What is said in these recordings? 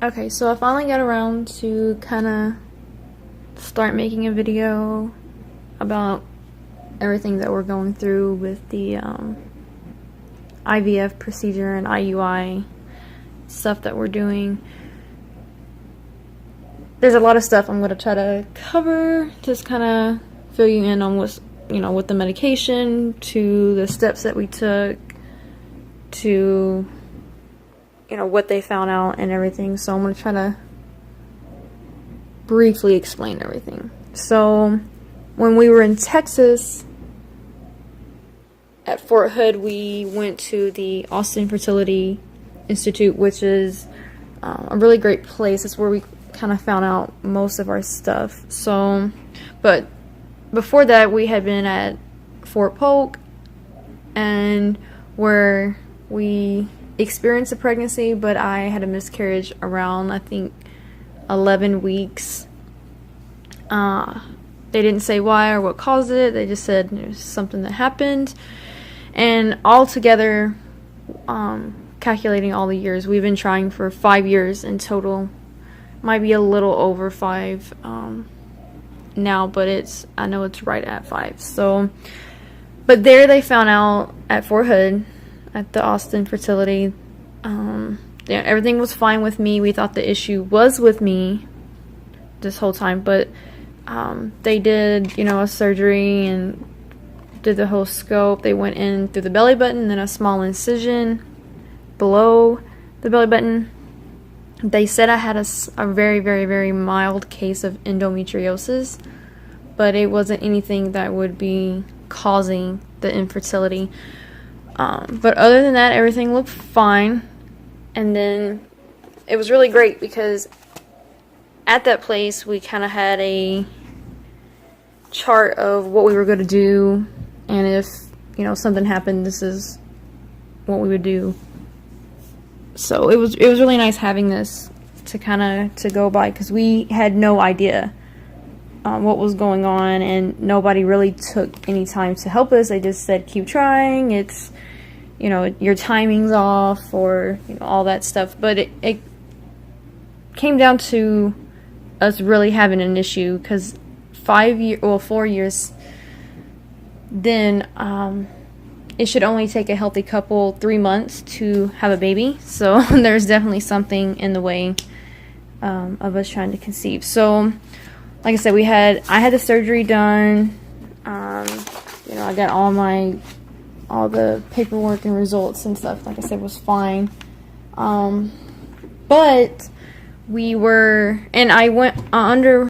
Okay, so I finally got around to kind of start making a video about everything that we're going through with the IVF procedure and IUI stuff that we're doing. There's a lot of stuff I'm going to try to cover, just kind of fill you in on what's, with the medication, to the steps that we took, to what they found out and everything. So I'm going to try to briefly explain everything. So when we were in Texas at Fort Hood, we went to the Austin Fertility Institute, which is a really great place. It's where we kind of found out most of our stuff. So, but before that, we had been at Fort Polk, and where we experienced a pregnancy, but I had a miscarriage around, I think, 11 weeks. They didn't say why or what caused it. They just said it was something that happened. And altogether, calculating all the years, we've been trying for 5 years in total. Might be a little over 5 now, but I know it's right at 5. So, but there they found out at Fort Hood, at the Austin Fertility, everything was fine with me. We thought the issue was with me this whole time, but they did, a surgery and did the whole scope. They went in through the belly button, then a small incision below the belly button. They said I had a very, very, very mild case of endometriosis, but it wasn't anything that would be causing the infertility. But other than that, everything looked fine. And then it was really great because at that place we kind of had a chart of what we were going to do, and if something happened, this is what we would do. So it was really nice having this to go by, because we had no idea what was going on, and nobody really took any time to help us. They just said, keep trying, it's your timing's off, or all that stuff. But it came down to us really having an issue, because 4 years, then it should only take a healthy couple 3 months to have a baby. So there's definitely something in the way of us trying to conceive. So like I said, I had the surgery done. I got all the paperwork and results and stuff, like I said, was fine. But I went under,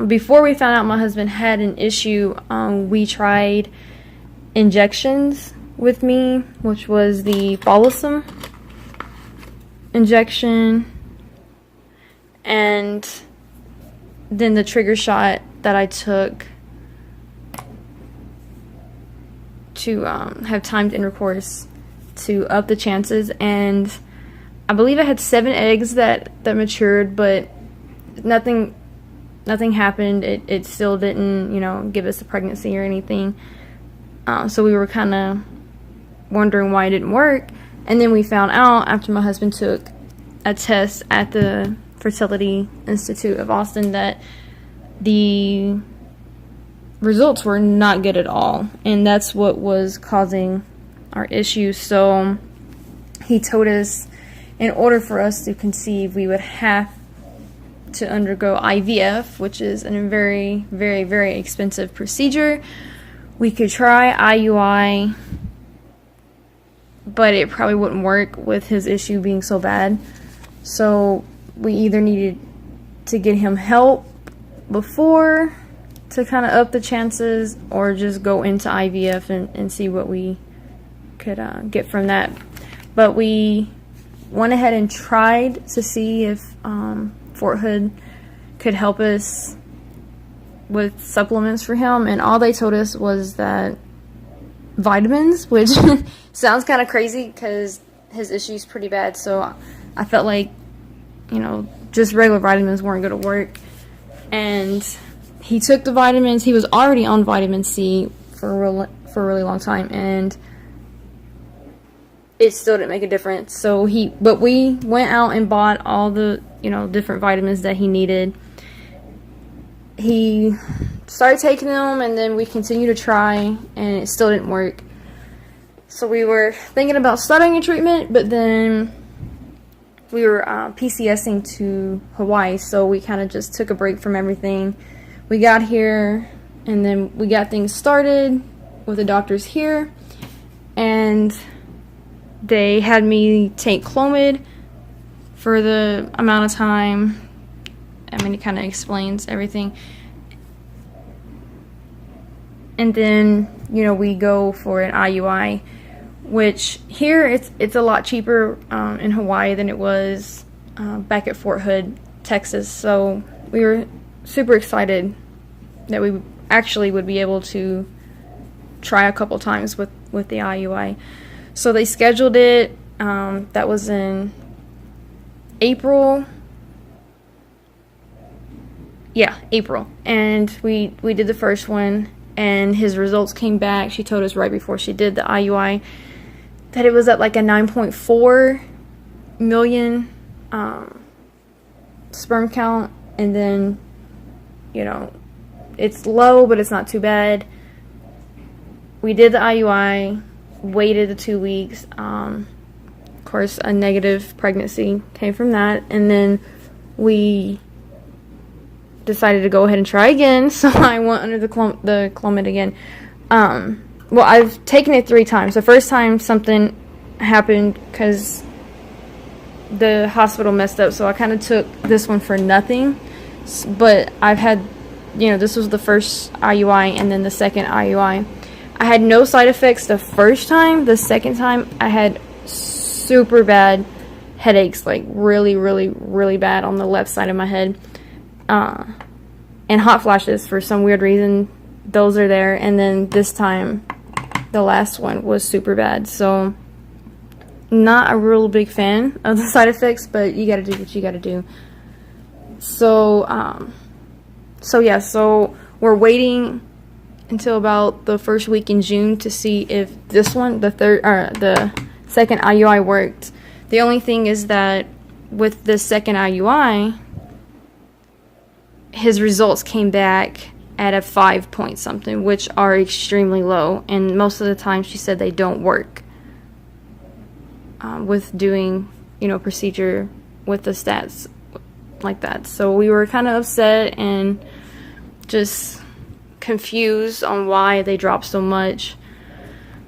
before we found out my husband had an issue, we tried injections with me, which was the Follisum injection, and then the trigger shot that I took to have timed intercourse to up the chances. And I believe I had 7 eggs that matured, but nothing happened. It still didn't give us a pregnancy or anything. So we were kind of wondering why it didn't work. And then we found out after my husband took a test at the Fertility Institute of Austin that the results were not good at all, and that's what was causing our issues. So he told us in order for us to conceive, we would have to undergo IVF, which is a very, very, very expensive procedure. We could try IUI, but it probably wouldn't work with his issue being so bad. So we either needed to get him help before to kind of up the chances, or just go into IVF and see what we could get from that. But we went ahead and tried to see if Fort Hood could help us with supplements for him, and all they told us was that vitamins, which sounds kind of crazy because his issue's pretty bad. So I felt like just regular vitamins weren't going to work. And he took the vitamins. He was already on vitamin C for a really long time, and it still didn't make a difference. So but we went out and bought all the, different vitamins that he needed. He started taking them, and then we continued to try, and it still didn't work. So we were thinking about starting a treatment, but then we were PCSing to Hawaii, so we kind of just took a break from everything. We got here, and then we got things started with the doctors here, and they had me take Clomid for the amount of time. I mean, it kind of explains everything. And then, we go for an IUI, which here it's a lot cheaper in Hawaii than it was back at Fort Hood, Texas. So we were super excited that we actually would be able to try a couple times with the IUI. So they scheduled it. That was in April. Yeah, April. And we did the first one, and his results came back. She told us right before she did the IUI that it was at like a 9.4 million sperm count, and then, it's low, but it's not too bad. We did the IUI, waited the 2 weeks. Of course, a negative pregnancy came from that, and then we decided to go ahead and try again. So I went under the Clomid again. Well, I've taken it 3 times. The first time something happened because the hospital messed up, so I kind of took this one for nothing. But I've had, this was the first IUI, and then the second IUI. I had no side effects the first time. The second time, I had super bad headaches, like really, really, really bad on the left side of my head. And hot flashes for some weird reason. Those are there. And then this time, the last one was super bad. So, not a real big fan of the side effects, but you gotta do what you gotta do. So, so we're waiting until about the first week in June to see if this one, the second IUI worked. The only thing is that with the second IUI, his results came back at a 5 point something, which are extremely low, and most of the time she said they don't work with doing, procedure with the stats like that. So we were kind of upset and just confused on why they dropped so much.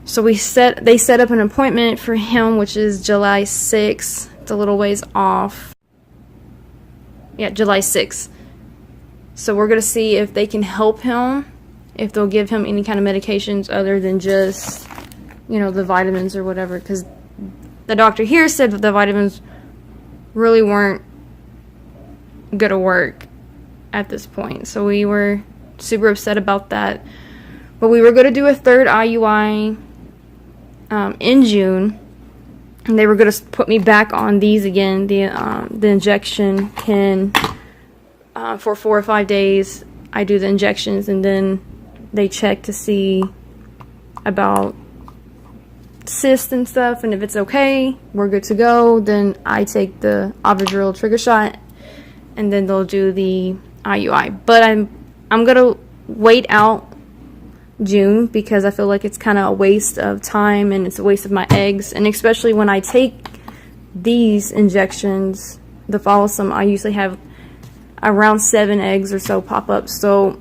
So they set up an appointment for him, which is July 6th. It's a little ways off. Yeah, July 6th. So we're going to see if they can help him, if they'll give him any kind of medications other than just, the vitamins or whatever. Because the doctor here said that the vitamins really weren't going to work at this point. So we were super upset about that. But we were going to do a third IUI in June. And they were going to put me back on these again, the injection pen. For 4 or 5 days, I do the injections, and then they check to see about cysts and stuff, and if it's okay, we're good to go. Then I take the Avidril trigger shot, and then they'll do the IUI. But I'm gonna wait out June because I feel like it's kind of a waste of time, and it's a waste of my eggs, and especially when I take these injections, the follisome, I usually have around 7 eggs or so pop up. So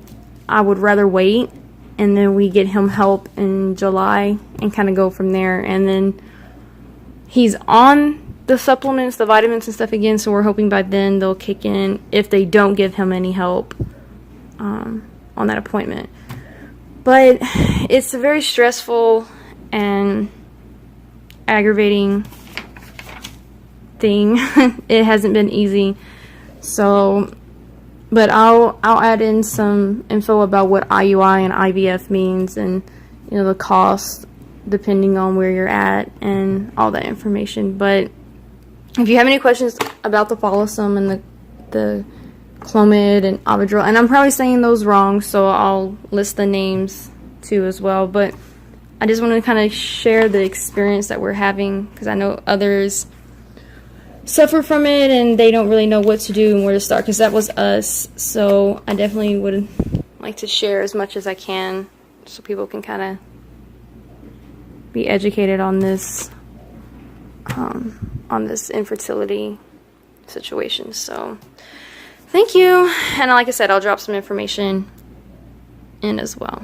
I would rather wait, and then we get him help in July and kind of go from there. And then he's on the supplements, the vitamins and stuff again, so we're hoping by then they'll kick in if they don't give him any help on that appointment. But it's a very stressful and aggravating thing. It hasn't been easy. So, but I'll add in some info about what IUI and IVF means, and the cost depending on where you're at and all that information. But if you have any questions about the follisome and the Clomid and Avidril, and I'm probably saying those wrong, so I'll list the names too as well. But I just wanted to kind of share the experience that we're having, because I know others suffer from it and they don't really know what to do and where to start, because that was us. So I definitely would like to share as much as I can so people can kind of be educated on this infertility situation. So thank you, and like I said, I'll drop some information in as well.